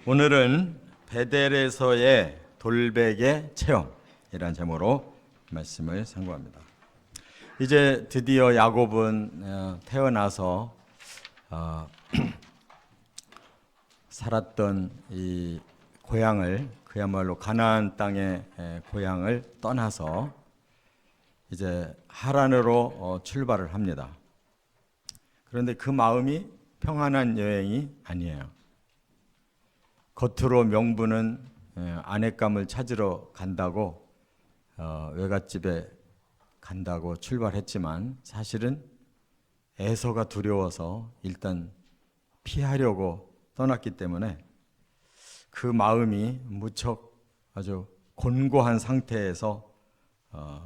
오늘은 베델에서의 돌베개 체험이라는 제목으로 말씀을 상고합니다. 이제 드디어 야곱은 태어나서 살았던 이 고향을, 그야말로 가나안 땅의 고향을 떠나서 이제 하란으로 출발을 합니다. 그런데 그 마음이 평안한 여행이 아니에요. 겉으로 명분은 아내감을 찾으러 간다고, 외갓집에 간다고 출발했지만 사실은 에서가 두려워서 일단 피하려고 떠났기 때문에 그 마음이 무척 아주 곤고한 상태에서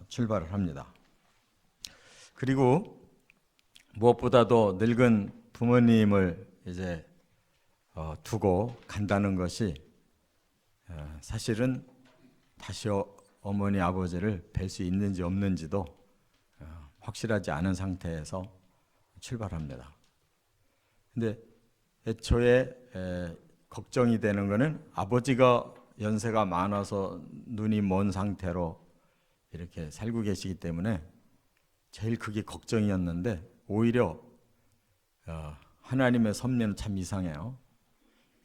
출발을 합니다. 그리고 무엇보다도 늙은 부모님을 이제 두고 간다는 것이 사실은 다시 어머니 아버지를 뵐 수 있는지 없는지도 확실하지 않은 상태에서 출발합니다. 근데 애초에 걱정이 되는 것은 아버지가 연세가 많아서 눈이 먼 상태로 이렇게 살고 계시기 때문에 제일 그게 걱정이었는데, 오히려 하나님의 섭리는 참 이상해요.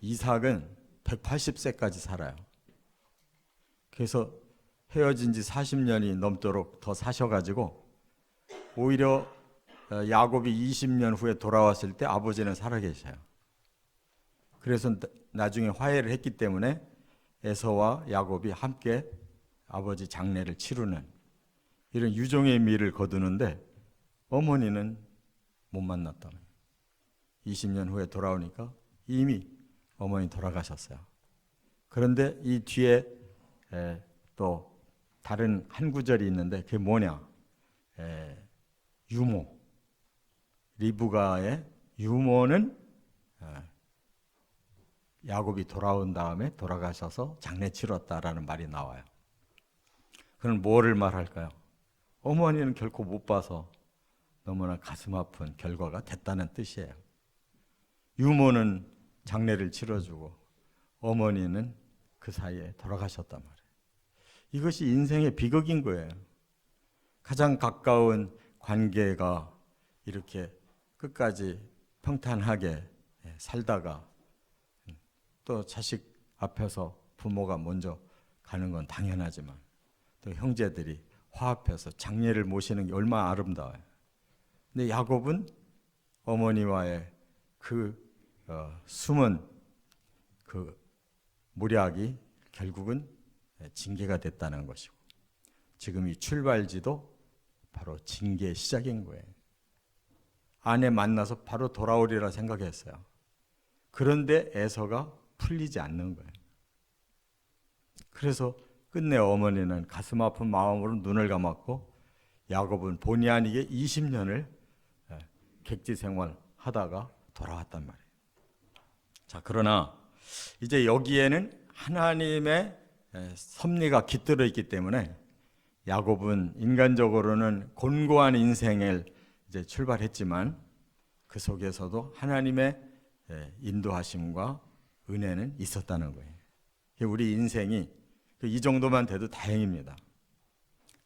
이삭은 180세까지 살아요. 그래서 헤어진 지 40년이 넘도록 더 사셔가지고 오히려 야곱이 20년 후에 돌아왔을 때 아버지는 살아계셔요. 그래서 나중에 화해를 했기 때문에 에서와 야곱이 함께 아버지 장례를 치르는 이런 유종의 미를 거두는데, 어머니는 못 만났다. 20년 후에 돌아오니까 이미 어머니 돌아가셨어요. 그런데 이 뒤에 또 다른 한 구절이 있는데, 그게 뭐냐? 유모, 리브가의 유모는 야곱이 돌아온 다음에 돌아가셔서 장례 치렀다라는 말이 나와요. 그건 뭐를 말할까요? 어머니는 결코 못 봐서 너무나 가슴 아픈 결과가 됐다는 뜻이에요. 유모는 장례를 치러주고 어머니는 그 사이에 돌아가셨단 말이에요. 이것이 인생의 비극인 거예요. 가장 가까운 관계가 이렇게 끝까지 평탄하게 살다가 또 자식 앞에서 부모가 먼저 가는 건 당연하지만 또 형제들이 화합해서 장례를 모시는 게 얼마나 아름다워요. 근데 야곱은 어머니와의 그 숨은 그 모략이 결국은 징계가 됐다는 것이고, 지금 이 출발지도 바로 징계의 시작인 거예요. 아내 만나서 바로 돌아오리라 생각했어요. 그런데 에서가 풀리지 않는 거예요. 그래서 끝내 어머니는 가슴 아픈 마음으로 눈을 감았고, 야곱은 본의 아니게 20년을 객지 생활하다가 돌아왔단 말이에요. 자, 그러나 이제 여기에는 하나님의 섭리가 깃들어 있기 때문에 야곱은 인간적으로는 곤고한 인생을 이제 출발했지만 그 속에서도 하나님의 인도하심과 은혜는 있었다는 거예요. 우리 인생이 이 정도만 돼도 다행입니다.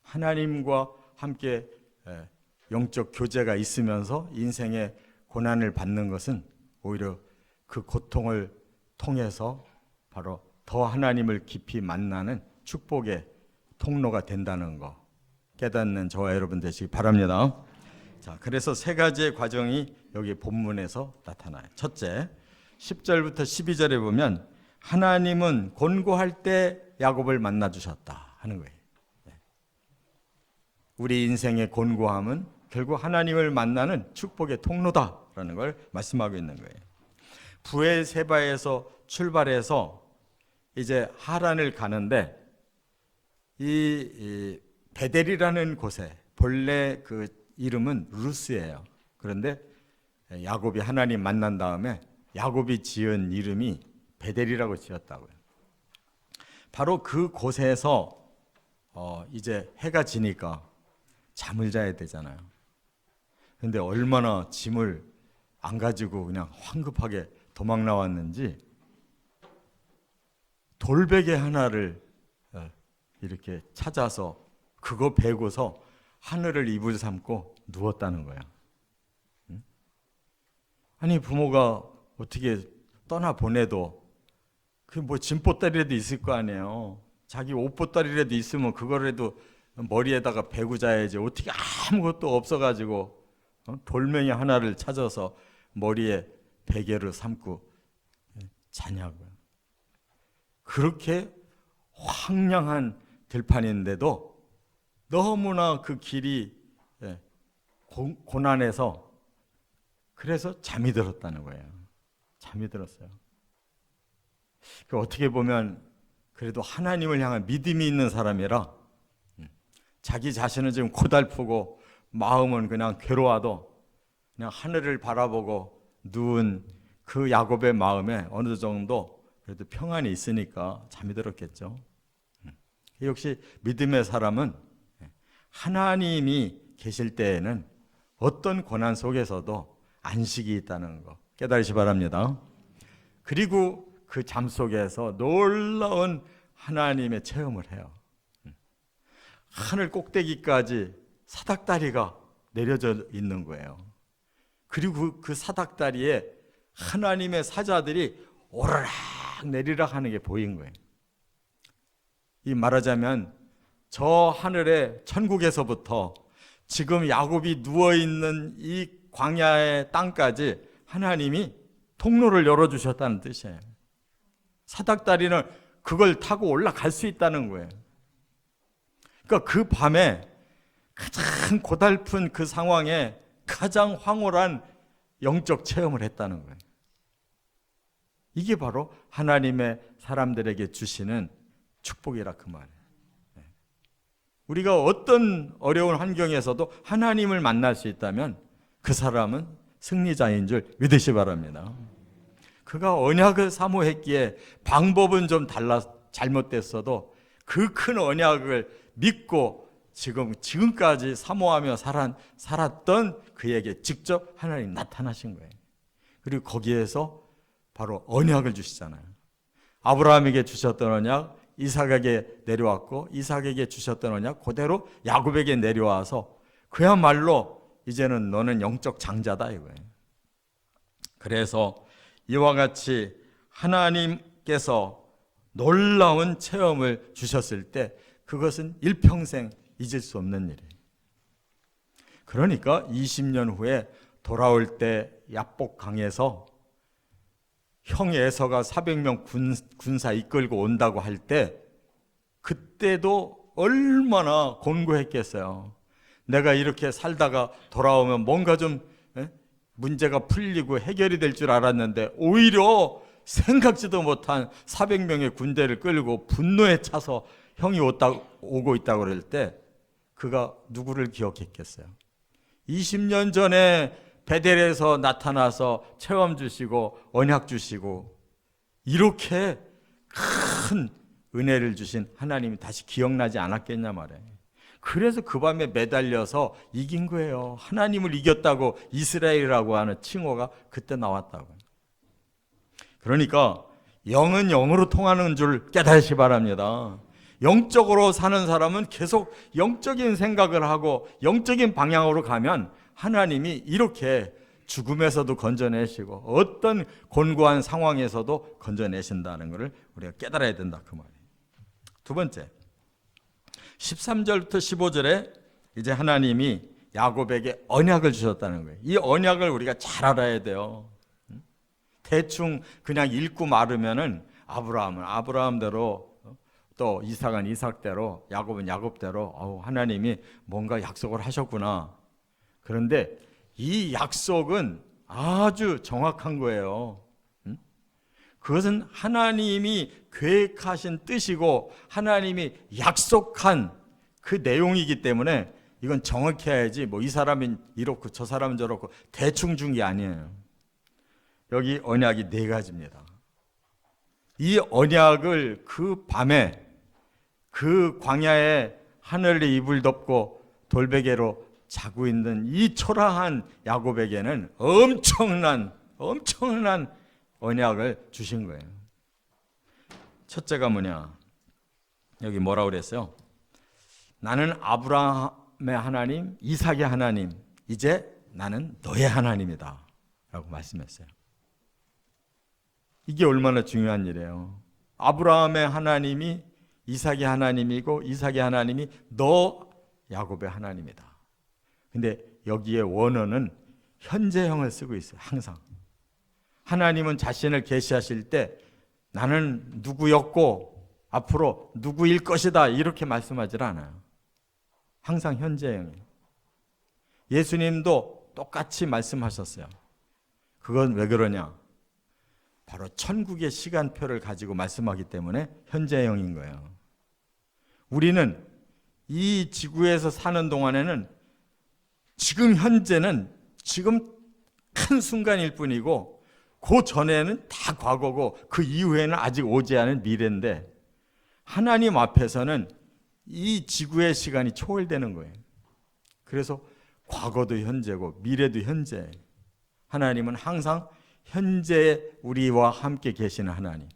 하나님과 함께 영적 교제가 있으면서 인생의 고난을 받는 것은 오히려 그 고통을 통해서 바로 더 하나님을 깊이 만나는 축복의 통로가 된다는 거 깨닫는 저와 여러분 되시기 바랍니다. 자, 그래서 세 가지의 과정이 여기 본문에서 나타나요. 첫째, 10절부터 12절에 보면 하나님은 곤고할 때 야곱을 만나 주셨다 하는 거예요. 우리 인생의 곤고함은 결국 하나님을 만나는 축복의 통로다라는 걸 말씀하고 있는 거예요. 부엘세바에서 출발해서 이제 하란을 가는데, 이 베델이라는 곳에 본래 그 이름은 루스예요. 그런데 야곱이 하나님 만난 다음에 야곱이 지은 이름이 베델이라고 지었다고요. 바로 그 곳에서 이제 해가 지니까 잠을 자야 되잖아요. 그런데 얼마나 짐을 안 가지고 그냥 황급하게 도망 나왔는지 돌베개 하나를 이렇게 찾아서 그거 베고서 하늘을 이불 삼고 누웠다는 거야. 아니 부모가 어떻게 떠나 보내도 그 뭐 짐보따리라도 있을 거 아니에요. 자기 옷보따리라도 있으면 그거라도 머리에다가 베고 자야지. 어떻게 아무것도 없어가지고 돌멩이 하나를 찾아서 머리에 베개를 삼고 자냐고요. 그렇게 황량한 들판인데도 너무나 그 길이 고난해서 그래서 잠이 들었다는 거예요. 잠이 들었어요. 어떻게 보면 그래도 하나님을 향한 믿음이 있는 사람이라 자기 자신은 지금 고달프고 마음은 그냥 괴로워도 그냥 하늘을 바라보고 누운 그 야곱의 마음에 어느 정도 그래도 평안이 있으니까 잠이 들었겠죠. 역시 믿음의 사람은 하나님이 계실 때에는 어떤 고난 속에서도 안식이 있다는 거 깨달으시 바랍니다. 그리고 그 잠 속에서 놀라운 하나님의 체험을 해요. 하늘 꼭대기까지 사닥다리가 내려져 있는 거예요. 그리고 그 사닥다리에 하나님의 사자들이 오르락 내리락 하는 게 보인 거예요. 이 말하자면 저 하늘의 천국에서부터 지금 야곱이 누워있는 이 광야의 땅까지 하나님이 통로를 열어주셨다는 뜻이에요. 사닥다리는 그걸 타고 올라갈 수 있다는 거예요. 그러니까 그 밤에 가장 고달픈 그 상황에 가장 황홀한 영적 체험을 했다는 거예요. 이게 바로 하나님의 사람들에게 주시는 축복이라 그 말이에요. 우리가 어떤 어려운 환경에서도 하나님을 만날 수 있다면 그 사람은 승리자인 줄 믿으시 바랍니다. 그가 언약을 사모했기에 방법은 좀 잘못됐어도 그 큰 언약을 믿고 지금까지 사모하며 살았던 그에게 직접 하나님 나타나신 거예요. 그리고 거기에서 바로 언약을 주시잖아요. 아브라함에게 주셨던 언약 이삭에게 내려왔고 이삭에게 주셨던 언약 그대로 야곱에게 내려와서 그야말로 이제는 너는 영적 장자다 이거예요. 그래서 이와 같이 하나님께서 놀라운 체험을 주셨을 때 그것은 일평생 잊을 수 없는 일이에요. 그러니까 20년 후에 돌아올 때 야복강에서 형 에서가 400명 군사 이끌고 온다고 할 때 그때도 얼마나 곤고했겠어요. 내가 이렇게 살다가 돌아오면 뭔가 좀 문제가 풀리고 해결이 될 줄 알았는데 오히려 생각지도 못한 400명의 군대를 끌고 분노에 차서 형이 오고 있다고 그럴 때 그가 누구를 기억했겠어요? 20년 전에 베델에서 나타나서 체험 주시고 언약 주시고 이렇게 큰 은혜를 주신 하나님이 다시 기억나지 않았겠냐 말이에요. 그래서 그 밤에 매달려서 이긴 거예요. 하나님을 이겼다고 이스라엘이라고 하는 칭호가 그때 나왔다고. 그러니까 영은 영으로 통하는 줄 깨달으시 바랍니다. 영적으로 사는 사람은 계속 영적인 생각을 하고 영적인 방향으로 가면 하나님이 이렇게 죽음에서도 건져내시고 어떤 곤고한 상황에서도 건져내신다는 것을 우리가 깨달아야 된다 그 말이에요. 두 번째 13절부터 15절에 이제 하나님이 야곱에게 언약을 주셨다는 거예요. 이 언약을 우리가 잘 알아야 돼요. 대충 그냥 읽고 마르면은 아브라함은 아브라함대로 또 이삭은 이삭대로 야곱은 야곱대로 하나님이 뭔가 약속을 하셨구나. 그런데 이 약속은 아주 정확한 거예요. 그것은 하나님이 계획하신 뜻이고 하나님이 약속한 그 내용이기 때문에 이건 정확히 해야지 뭐 이 사람은 이렇고 저 사람은 저렇고 대충 준 게 아니에요. 여기 언약이 4가지입니다. 이 언약을 그 밤에 그 광야에 하늘의 이불 덮고 돌베개로 자고 있는 이 초라한 야곱에게는 엄청난 언약을 주신 거예요. 첫째가 뭐냐? 여기 뭐라고 그랬어요? 나는 아브라함의 하나님, 이삭의 하나님, 이제 나는 너의 하나님이다 라고 말씀했어요. 이게 얼마나 중요한 일이에요. 아브라함의 하나님이 이삭의 하나님이고 이삭의 하나님이 너 야곱의 하나님이다. 근데 여기에 원어는 현재형을 쓰고 있어요. 항상. 하나님은 자신을 계시하실 때 나는 누구였고 앞으로 누구일 것이다 이렇게 말씀하지 않아요. 항상 현재형이에요. 예수님도 똑같이 말씀하셨어요. 그건 왜 그러냐? 바로 천국의 시간표를 가지고 말씀하기 때문에 현재형인 거예요. 우리는 이 지구에서 사는 동안에는 지금 현재는 지금 큰 순간일 뿐이고 그 전에는 다 과거고 그 이후에는 아직 오지 않은 미래인데 하나님 앞에서는 이 지구의 시간이 초월되는 거예요. 그래서 과거도 현재고 미래도 현재. 하나님은 항상 현재 우리와 함께 계시는 하나님.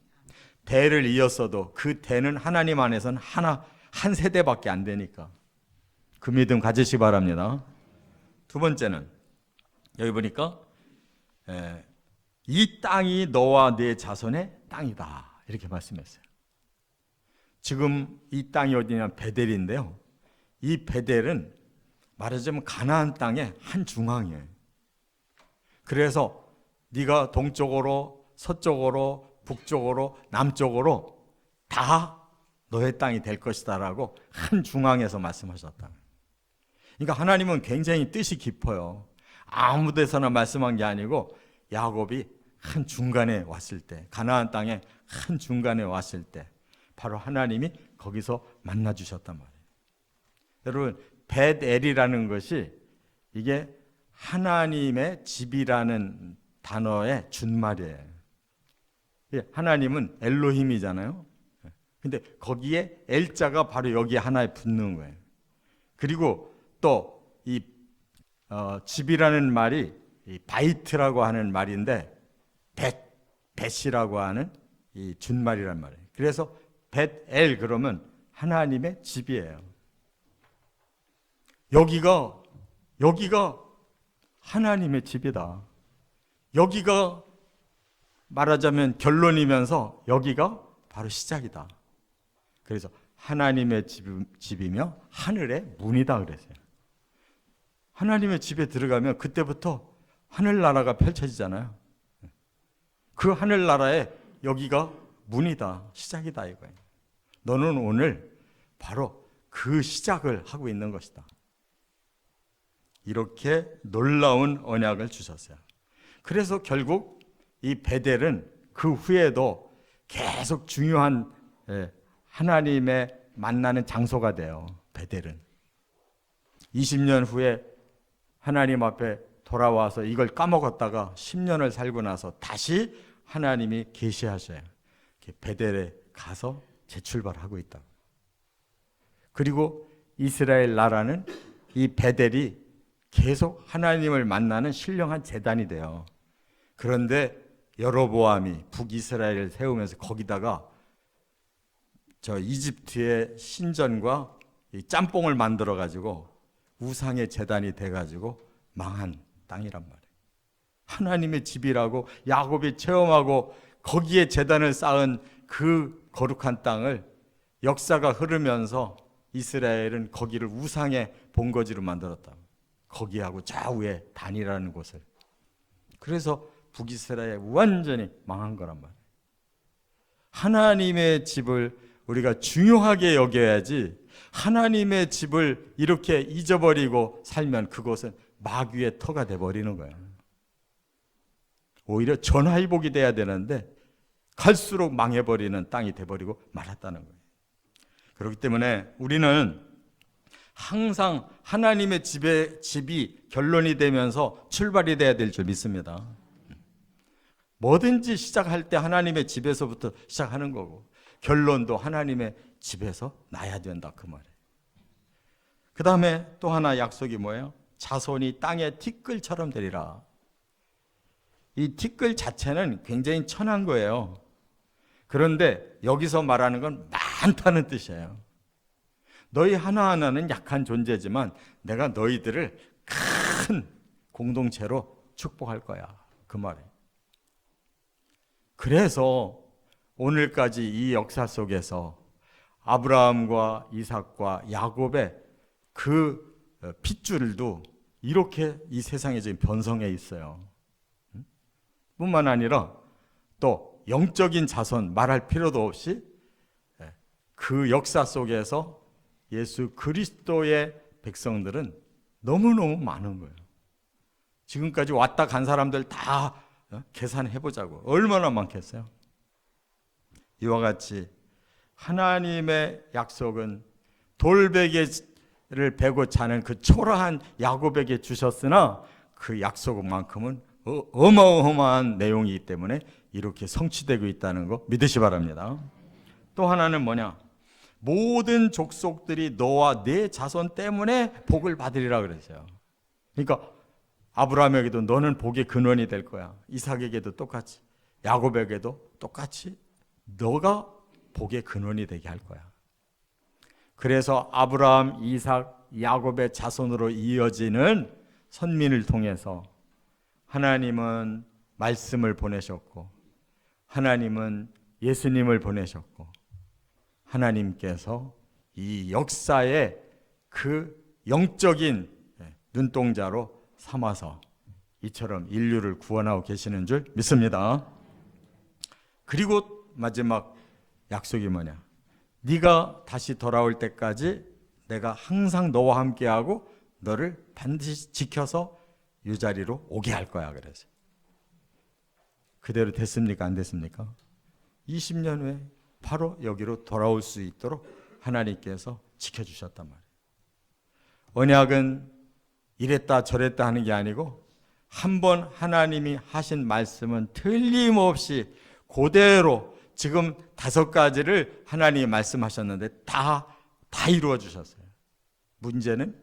대를 이었어도 그 대는 하나님 안에서는 한 세대밖에 안 되니까 그 믿음 가지시 바랍니다. 두 번째는 여기 보니까 이 땅이 너와 네 자손의 땅이다 이렇게 말씀했어요. 지금 이 땅이 어디냐? 베델인데요. 이 베델은 말하자면 가나안 땅의 한 중앙이에요. 그래서 네가 동쪽으로 서쪽으로 북쪽으로 남쪽으로 다 너의 땅이 될 것이다 라고 한 중앙에서 말씀하셨다. 그러니까 하나님은 굉장히 뜻이 깊어요. 아무 데서나 말씀한 게 아니고 야곱이 한 중간에 왔을 때, 가나안 땅에 한 중간에 왔을 때 바로 하나님이 거기서 만나 주셨단 말이에요. 여러분, 벳엘이라는 것이 이게 하나님의 집이라는 단어의 준말이에요. 하나님은 엘로힘이잖아요. 근데 거기에 엘자가 바로 여기 하나에 붙는 거예요. 그리고 또 이 집이라는 말이 이 바이트라고 하는 말인데 벳이라고 하는 이 준말이란 말이에요. 그래서 벳엘 그러면 하나님의 집이에요. 여기가 하나님의 집이다. 여기가 말하자면 결론이면서 여기가 바로 시작이다. 그래서 하나님의 집이며 하늘의 문이다 그랬어요. 하나님의 집에 들어가면 그때부터 하늘나라가 펼쳐지잖아요. 그 하늘나라에 여기가 문이다, 시작이다 이거예요. 너는 오늘 바로 그 시작을 하고 있는 것이다. 이렇게 놀라운 언약을 주셨어요. 그래서 결국 이 베델은 그 후에도 계속 중요한 하나님의 만나는 장소가 돼요. 베델은 20년 후에 하나님 앞에 돌아와서 이걸 까먹었다가 10년을 살고 나서 다시 하나님이 계시하셔요. 베델에 가서 재출발하고 있다. 그리고 이스라엘 나라는 이 베델이 계속 하나님을 만나는 신령한 제단이 돼요. 그런데 여로보암이 북이스라엘을 세우면서 거기다가 저 이집트의 신전과 이 짬뽕을 만들어 가지고 우상의 제단이 돼 가지고 망한 땅이란 말이에요. 하나님의 집이라고 야곱이 체험하고 거기에 제단을 쌓은 그 거룩한 땅을 역사가 흐르면서 이스라엘은 거기를 우상의 본거지로 만들었다. 거기하고 좌우에 단이라는 곳을. 그래서 북이스라엘 완전히 망한 거란 말이에요. 하나님의 집을 우리가 중요하게 여겨야지 하나님의 집을 이렇게 잊어버리고 살면 그곳은 마귀의 터가 돼버리는 거예요. 오히려 전화위복이 돼야 되는데 갈수록 망해버리는 땅이 돼버리고 말았다는 거예요. 그렇기 때문에 우리는 항상 하나님의 집이 결론이 되면서 출발이 돼야 될 줄 믿습니다. 뭐든지 시작할 때 하나님의 집에서부터 시작하는 거고 결론도 하나님의 집에서 나야 된다 그 말이에요. 그 다음에 또 하나 약속이 뭐예요? 자손이 땅의 티끌처럼 되리라. 이 티끌 자체는 굉장히 천한 거예요. 그런데 여기서 말하는 건 많다는 뜻이에요. 너희 하나하나는 약한 존재지만 내가 너희들을 큰 공동체로 축복할 거야. 그 말이에요. 그래서 오늘까지 이 역사 속에서 아브라함과 이삭과 야곱의 그 핏줄도 이렇게 이 세상에 지금 변성해 있어요. 뿐만 아니라 또 영적인 자손 말할 필요도 없이 그 역사 속에서 예수 그리스도의 백성들은 너무너무 많은 거예요. 지금까지 왔다 간 사람들 다 계산해 보자고. 얼마나 많겠어요? 이와 같이 하나님의 약속은 돌베개를 베고 자는 그 초라한 야곱에게 주셨으나 그 약속만큼은 어마어마한 내용이기 때문에 이렇게 성취되고 있다는 거 믿으시 바랍니다. 또 하나는 뭐냐? 모든 족속들이 너와 네 자손 때문에 복을 받으리라 그랬어요. 그러니까 아브라함에게도 너는 복의 근원이 될 거야. 이삭에게도 똑같이, 야곱에게도 똑같이 너가 복의 근원이 되게 할 거야. 그래서 아브라함, 이삭, 야곱의 자손으로 이어지는 선민을 통해서 하나님은 말씀을 보내셨고 하나님은 예수님을 보내셨고 하나님께서 이 역사의 그 영적인 눈동자로 삼아서 이처럼 인류를 구원하고 계시는 줄 믿습니다. 그리고 마지막 약속이 뭐냐? 네가 다시 돌아올 때까지 내가 항상 너와 함께하고 너를 반드시 지켜서 이 자리로 오게 할 거야. 그래서 그대로 됐습니까? 안 됐습니까? 20년 후에 바로 여기로 돌아올 수 있도록 하나님께서 지켜주셨단 말이에요. 언약은 이랬다 저랬다 하는 게 아니고 한 번 하나님이 하신 말씀은 틀림없이 그대로 지금 5가지를 하나님이 말씀하셨는데 다 이루어 주셨어요. 문제는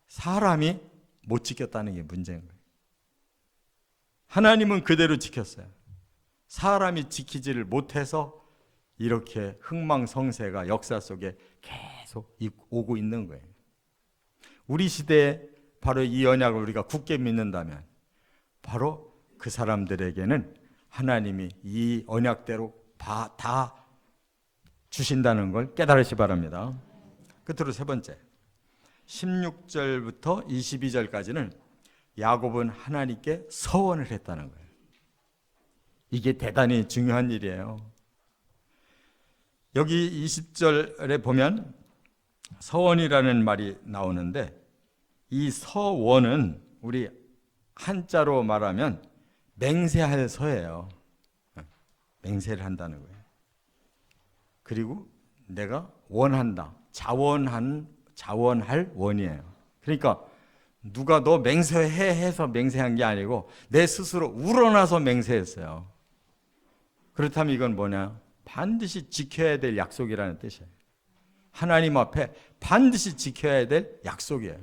사람이 못 지켰다는 게 문제인 거예요. 하나님은 그대로 지켰어요. 사람이 지키지를 못해서 이렇게 흥망성쇠가 역사 속에 계속 오고 있는 거예요. 우리 시대에 바로 이 언약을 우리가 굳게 믿는다면 바로 그 사람들에게는 하나님이 이 언약대로 다 주신다는 걸 깨달으시 바랍니다. 끝으로 세 번째, 16절부터 22절까지는 야곱은 하나님께 서원을 했다는 거예요. 이게 대단히 중요한 일이에요. 여기 20절에 보면 서원이라는 말이 나오는데 이 서원은 우리 한자로 말하면 맹세할 서예요. 맹세를 한다는 거예요. 그리고 내가 원한다. 자원할 원이에요. 그러니까 누가 너 맹세해 해서 맹세한 게 아니고 내 스스로 우러나서 맹세했어요. 그렇다면 이건 뭐냐? 반드시 지켜야 될 약속이라는 뜻이에요. 하나님 앞에 반드시 지켜야 될 약속이에요.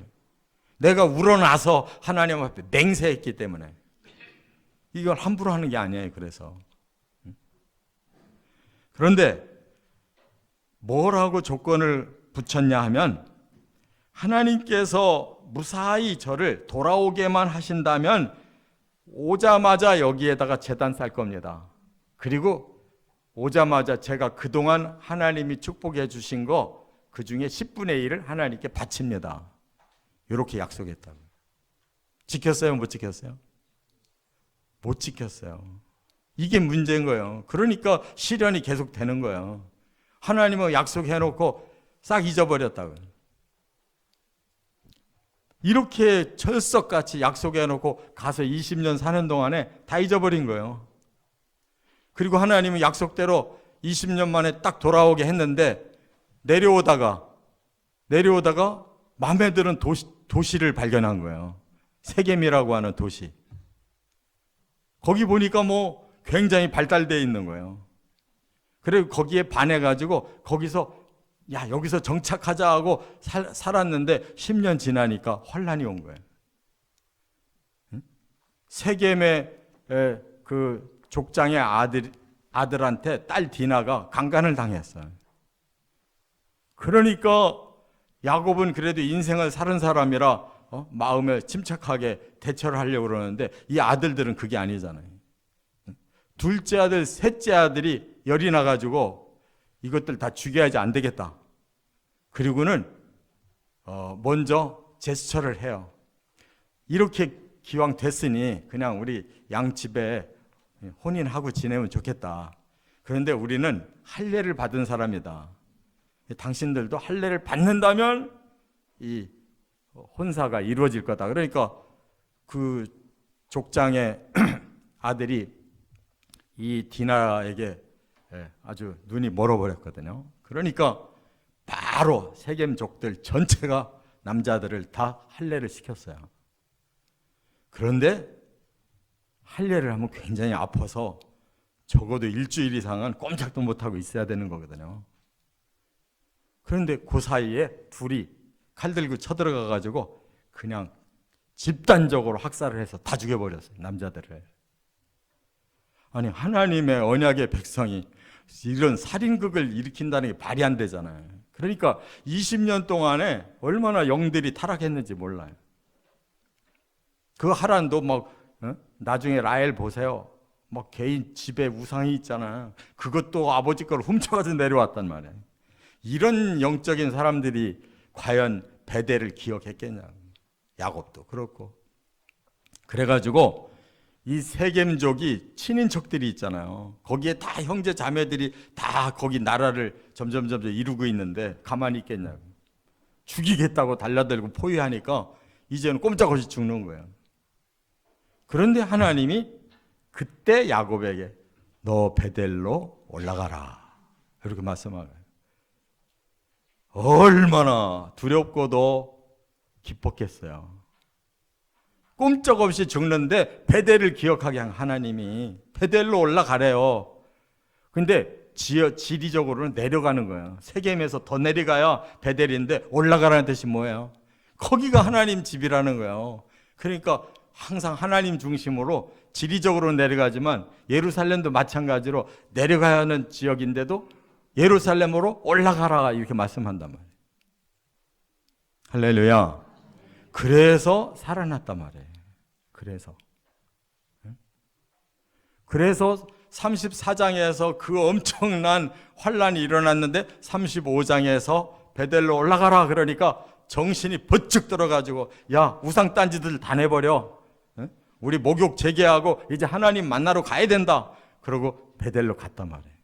내가 우러나서 하나님 앞에 맹세했기 때문에 이걸 함부로 하는 게 아니에요. 그래서 그런데 뭐라고 조건을 붙였냐 하면 하나님께서 무사히 저를 돌아오게만 하신다면 오자마자 여기에다가 제단 쌀 겁니다. 그리고 오자마자 제가 그동안 하나님이 축복해 주신 거 그 중에 10분의 1을 하나님께 바칩니다. 이렇게 약속했다고. 지켰어요? 못 지켰어요? 못 지켰어요. 이게 문제인 거예요. 그러니까 시련이 계속 되는 거예요. 하나님은 약속해놓고 싹 잊어버렸다고요. 이렇게 철석같이 약속해놓고 가서 20년 사는 동안에 다 잊어버린 거예요. 그리고 하나님은 약속대로 20년 만에 딱 돌아오게 했는데 내려오다가 마음에 드는 도시를 발견한 거예요. 세겜이라고 하는 도시. 거기 보니까 뭐 굉장히 발달되어 있는 거예요. 그리고 거기에 반해가지고 거기서 여기서 정착하자 하고 살았는데 10년 지나니까 환란이 온 거예요. 세겜의 그 족장의 아들한테 딸 디나가 강간을 당했어요. 그러니까 야곱은 그래도 인생을 사는 사람이라 마음에 침착하게 대처를 하려고 그러는데 이 아들들은 그게 아니잖아요. 둘째 아들, 셋째 아들이 열이 나가지고 이것들 다 죽여야지 안 되겠다. 그리고는 먼저 제스처를 해요. 이렇게 기왕 됐으니 그냥 우리 양집에 혼인하고 지내면 좋겠다. 그런데 우리는 할례를 받은 사람이다. 당신들도 할례를 받는다면 이 혼사가 이루어질 거다. 그러니까 그 족장의 아들이 이 디나에게 아주 눈이 멀어버렸거든요. 그러니까 바로 세겜족들 전체가 남자들을 다 할례를 시켰어요. 그런데 할례를 하면 굉장히 아파서 적어도 일주일 이상은 꼼짝도 못하고 있어야 되는 거거든요. 그런데 그 사이에 둘이 칼 들고 쳐들어가 가지고 그냥 집단적으로 학살을 해서 다 죽여버렸어요. 남자들을. 아니 하나님의 언약의 백성이 이런 살인극을 일으킨다는 게 말이 안 되잖아요. 그러니까 20년 동안에 얼마나 영들이 타락했는지 몰라요. 그 하란도 막 나중에 라헬 보세요. 막 개인 집에 우상이 있잖아요. 그것도 아버지 걸 훔쳐가지고 내려왔단 말이에요. 이런 영적인 사람들이 과연 베델을 기억했겠냐. 야곱도 그렇고. 그래가지고 이 세겜족이 친인척들이 있잖아요. 거기에 다 형제 자매들이 다 거기 나라를 점점 이루고 있는데 가만히 있겠냐고. 죽이겠다고 달려들고 포위하니까 이제는 꼼짝없이 죽는 거예요. 그런데 하나님이 그때 야곱에게 너 베델로 올라가라 이렇게 말씀하고요. 얼마나 두렵고도 기뻤겠어요. 꼼짝없이 죽는데 베델을 기억하게 한 하나님이 베델로 올라가래요. 근데 지리적으로는 내려가는 거예요. 세겜에서 더 내려가야 베델인데 올라가라는 뜻이 뭐예요? 거기가 하나님 집이라는 거예요. 그러니까 항상 하나님 중심으로 지리적으로 내려가지만 예루살렘도 마찬가지로 내려가야 하는 지역인데도 예루살렘으로 올라가라 이렇게 말씀한단 말이에요. 할렐루야. 그래서 살아났단 말이에요. 그래서 34장에서 그 엄청난 환란이 일어났는데 35장에서 베델로 올라가라 그러니까 정신이 번쩍 들어가지고 야 우상 딴지들 다 내버려. 우리 목욕 재개하고 이제 하나님 만나러 가야 된다. 그러고 베델로 갔단 말이에요.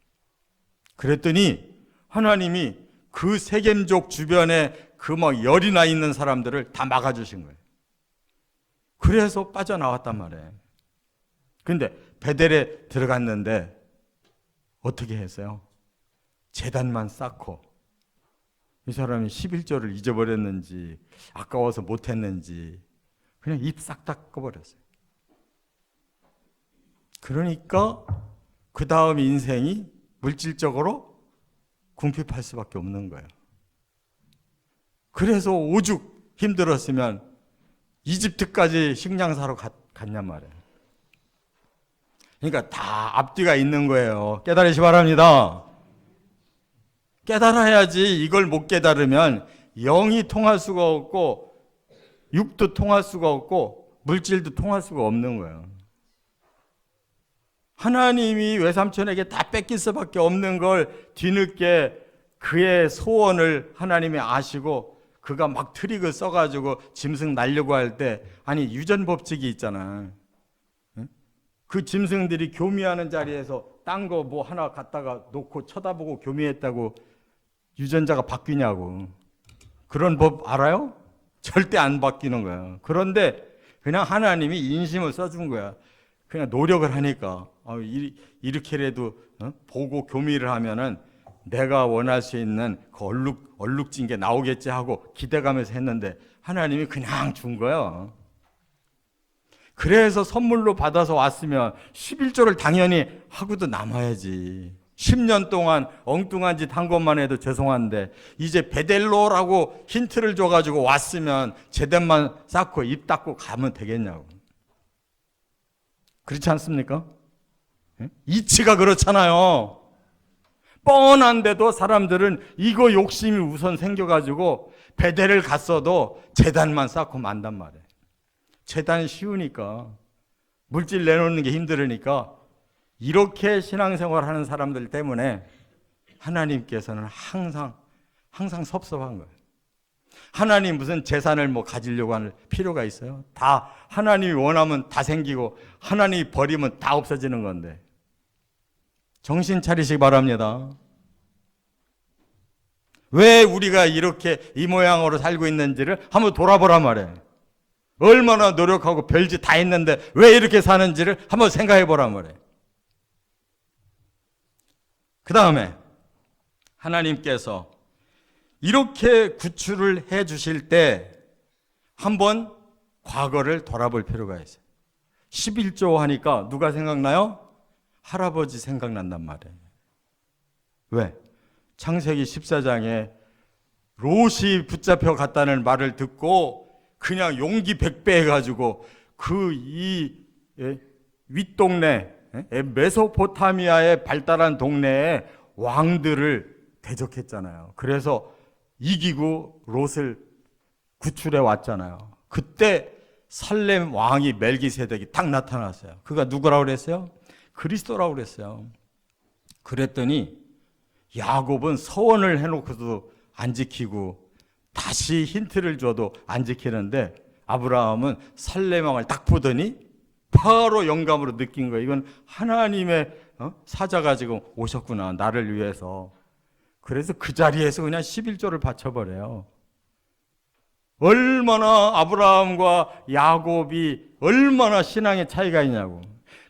그랬더니 하나님이 그 세겜족 주변에 그 막 열이 나 있는 사람들을 다 막아주신 거예요. 그래서 빠져나왔단 말이에요. 근데 베델에 들어갔는데 어떻게 했어요? 제단만 쌓고 이 사람이 11조를 잊어버렸는지 아까워서 못했는지 그냥 입 싹 닦아버렸어요. 그러니까 그 다음 인생이 물질적으로 궁핍할 수밖에 없는 거예요. 그래서 오죽 힘들었으면 이집트까지 식량 사러 갔냔 말이에요. 그러니까 다 앞뒤가 있는 거예요. 깨달으시 바랍니다. 깨달아야지. 이걸 못 깨달으면 영이 통할 수가 없고 육도 통할 수가 없고 물질도 통할 수가 없는 거예요. 하나님이 외삼촌에게 다 뺏길 수밖에 없는 걸 뒤늦게 그의 소원을 하나님이 아시고 그가 막 트릭을 써가지고 짐승 날려고 할 때 아니 유전법칙이 있잖아. 그 짐승들이 교미하는 자리에서 딴 거 뭐 하나 갖다가 놓고 쳐다보고 교미했다고 유전자가 바뀌냐고. 그런 법 알아요? 절대 안 바뀌는 거야. 그런데 그냥 하나님이 인심을 써준 거야. 그냥 노력을 하니까 이렇게라도 보고 교미를 하면은 내가 원할 수 있는 그 얼룩진 게 나오겠지 하고 기대감에서 했는데 하나님이 그냥 준 거예요. 그래서 선물로 받아서 왔으면 11조를 당연히 하고도 남아야지. 10년 동안 엉뚱한 짓 한 것만 해도 죄송한데 이제 베델로라고 힌트를 줘가지고 왔으면 제대만 쌓고 입 닫고 가면 되겠냐고. 그렇지 않습니까? 이치가 그렇잖아요. 뻔한데도 사람들은 이거 욕심이 우선 생겨가지고 베델을 갔어도 제단만 쌓고 만단 말이에요. 제단 쉬우니까, 물질 내놓는 게 힘들으니까. 이렇게 신앙생활 하는 사람들 때문에 하나님께서는 항상 섭섭한 거예요. 하나님 무슨 재산을 뭐 가지려고 할 필요가 있어요? 다 하나님이 원하면 다 생기고 하나님이 버리면 다 없어지는 건데. 정신 차리시기 바랍니다. 왜 우리가 이렇게 이 모양으로 살고 있는지를 한번 돌아보란 말이에요. 얼마나 노력하고 별짓 다 했는데 왜 이렇게 사는지를 한번 생각해 보란 말이에요. 그 다음에 하나님께서 이렇게 구출을 해 주실 때 한번 과거를 돌아볼 필요가 있어요. 11조 하니까 누가 생각나요? 할아버지 생각난단 말이에요. 왜? 창세기 14장에 롯이 붙잡혀 갔다는 말을 듣고 그냥 용기 백배 해가지고 그 이 윗동네 메소포타미아에 발달한 동네에 왕들을 대적했잖아요. 그래서 이기고 롯을 구출해 왔잖아요. 그때 살렘 왕이 멜기세덱이 딱 나타났어요. 그가 누구라고 그랬어요? 그리스도라고 그랬어요. 그랬더니 야곱은 서원을 해놓고도 안 지키고 다시 힌트를 줘도 안 지키는데 아브라함은 살렘 왕을 딱 보더니 바로 영감으로 느낀 거예요. 이건 하나님의 사자가 지금 오셨구나, 나를 위해서. 그래서 그 자리에서 그냥 11조를 바쳐버려요. 얼마나 아브라함과 야곱이 얼마나 신앙의 차이가 있냐고.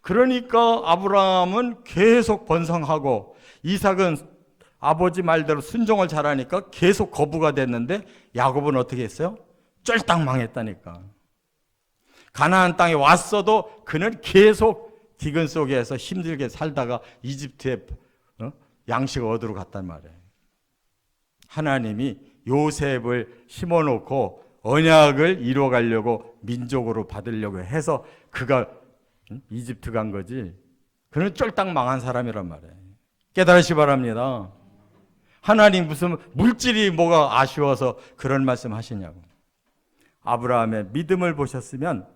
그러니까 아브라함은 계속 번성하고 이삭은 아버지 말대로 순종을 잘하니까 계속 거부가 됐는데 야곱은 어떻게 했어요? 쫄딱 망했다니까. 가나안 땅에 왔어도 그는 계속 기근 속에서 힘들게 살다가 이집트에 양식을 얻으러 갔단 말이에요. 하나님이 요셉을 심어놓고 언약을 이루어가려고 민족으로 받으려고 해서 그가 이집트 간 거지. 그는 쫄딱 망한 사람이란 말이에요. 깨달으시 바랍니다. 하나님 무슨 물질이 뭐가 아쉬워서 그런 말씀 하시냐고. 아브라함의 믿음을 보셨으면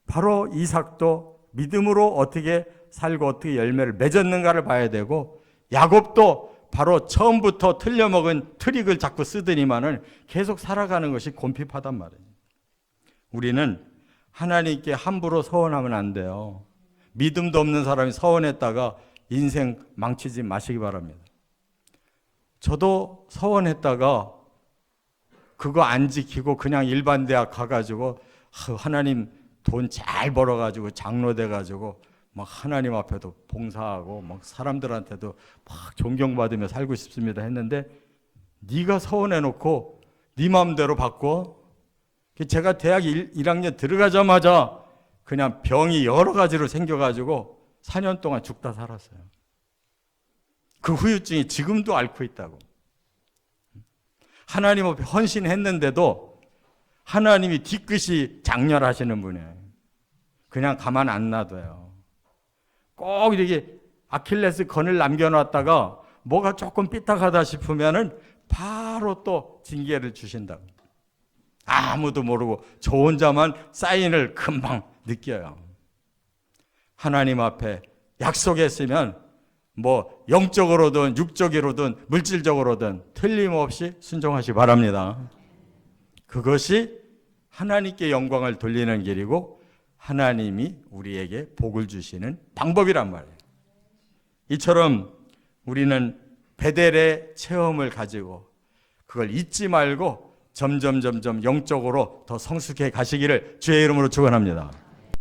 바로 이삭도 믿음으로 어떻게 살고 어떻게 열매를 맺었는가를 봐야 되고, 야곱도 바로 처음부터 틀려먹은 트릭을 자꾸 쓰더니만은 계속 살아가는 것이 곤핍하단 말이에요. 우리는 하나님께 함부로 서원하면 안 돼요. 믿음도 없는 사람이 서원했다가 인생 망치지 마시기 바랍니다. 저도 서원했다가 그거 안 지키고 그냥 일반 대학 가가지고 하나님 돈 잘 벌어가지고 장로 돼가지고 막 하나님 앞에도 봉사하고 막 사람들한테도 막 존경받으며 살고 싶습니다 했는데, 네가 서원해놓고 네 마음대로 바꿔? 제가 대학 1학년 들어가자마자 그냥 병이 여러 가지로 생겨가지고 4년 동안 죽다 살았어요. 그 후유증이 지금도 앓고 있다고. 하나님 앞에 헌신했는데도 하나님이 뒤끝이 장렬하시는 분이에요. 그냥 가만 안 놔둬요. 꼭 이렇게 아킬레스 건을 남겨놨다가 뭐가 조금 삐딱하다 싶으면은 바로 또 징계를 주신다고. 아무도 모르고 저 혼자만 사인을 금방 느껴요. 하나님 앞에 약속했으면 뭐 영적으로든 육적으로든 물질적으로든 틀림없이 순종하시기 바랍니다. 그것이 하나님께 영광을 돌리는 길이고 하나님이 우리에게 복을 주시는 방법이란 말이에요. 이처럼 우리는 베델의 체험을 가지고 그걸 잊지 말고 점점 영적으로 더 성숙해 가시기를 주의 이름으로 축원합니다.